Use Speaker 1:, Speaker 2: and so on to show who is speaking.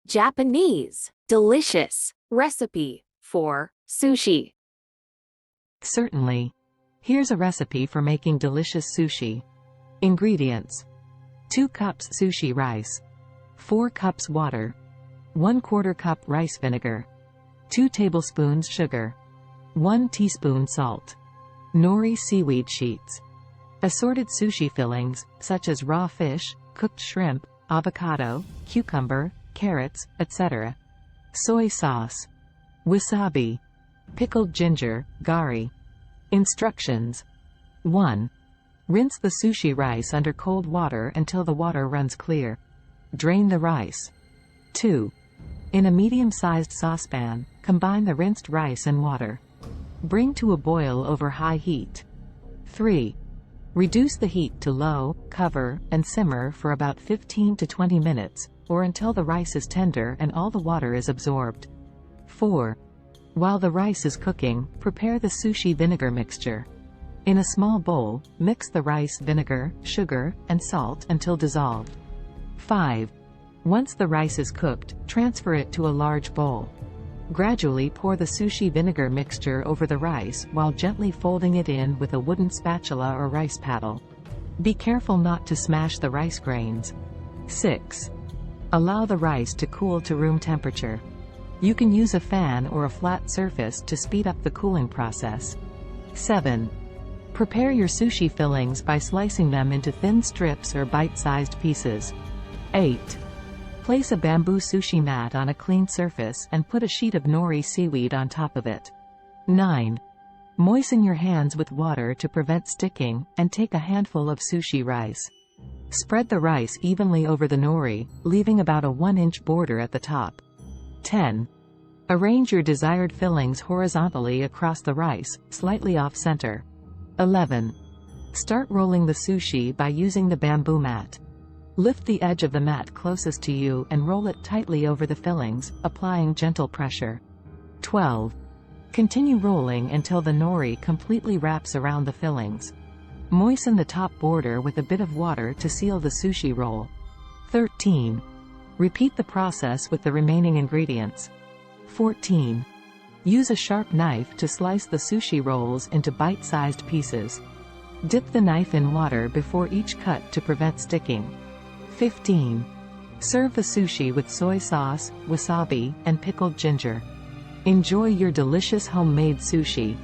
Speaker 1: Japanese, delicious, recipe for sushi.
Speaker 2: Certainly. Here's a recipe for making delicious sushi. Ingredients: 2 cups sushi rice, 4 cups water, 1/4 cup rice vinegar, 2 tablespoons sugar, 1 teaspoon salt, nori seaweed sheets, assorted sushi fillings, such as raw fish, cooked shrimp, avocado, cucumber, carrots, etc., soy sauce, wasabi, pickled ginger, gari. Instructions: 1. Rinse the sushi rice under cold water until the water runs clear. Drain the rice. 2. In a medium-sized saucepan, combine the rinsed rice and water. Bring to a boil over high heat. 3. Reduce the heat to low, cover, and simmer for about 15 to 20 minutes, or until the rice is tender and all the water is absorbed. 4. While the rice is cooking, prepare the sushi vinegar mixture. In a small bowl, mix the rice, vinegar, sugar, and salt until dissolved. 5. Once the rice is cooked, transfer it to a large bowl. Gradually pour the sushi vinegar mixture over the rice while gently folding it in with a wooden spatula or rice paddle. Be careful not to smash the rice grains. 6. Allow the rice to cool to room temperature. You can use a fan or a flat surface to speed up the cooling process. 7. Prepare your sushi fillings by slicing them into thin strips or bite-sized pieces. 8. Place a bamboo sushi mat on a clean surface and put a sheet of nori seaweed on top of it. 9. Moisten your hands with water to prevent sticking, and take a handful of sushi rice. Spread the rice evenly over the nori, leaving about a 1-inch border at the top. 10. Arrange your desired fillings horizontally across the rice, slightly off-center. 11. Start rolling the sushi by using the bamboo mat. Lift the edge of the mat closest to you and roll it tightly over the fillings, applying gentle pressure. 12. Continue rolling until the nori completely wraps around the fillings. Moisten the top border with a bit of water to seal the sushi roll. 13. Repeat the process with the remaining ingredients. 14. Use a sharp knife to slice the sushi rolls into bite-sized pieces. Dip the knife in water before each cut to prevent sticking. 15. Serve the sushi with soy sauce, wasabi, and pickled ginger. Enjoy your delicious homemade sushi.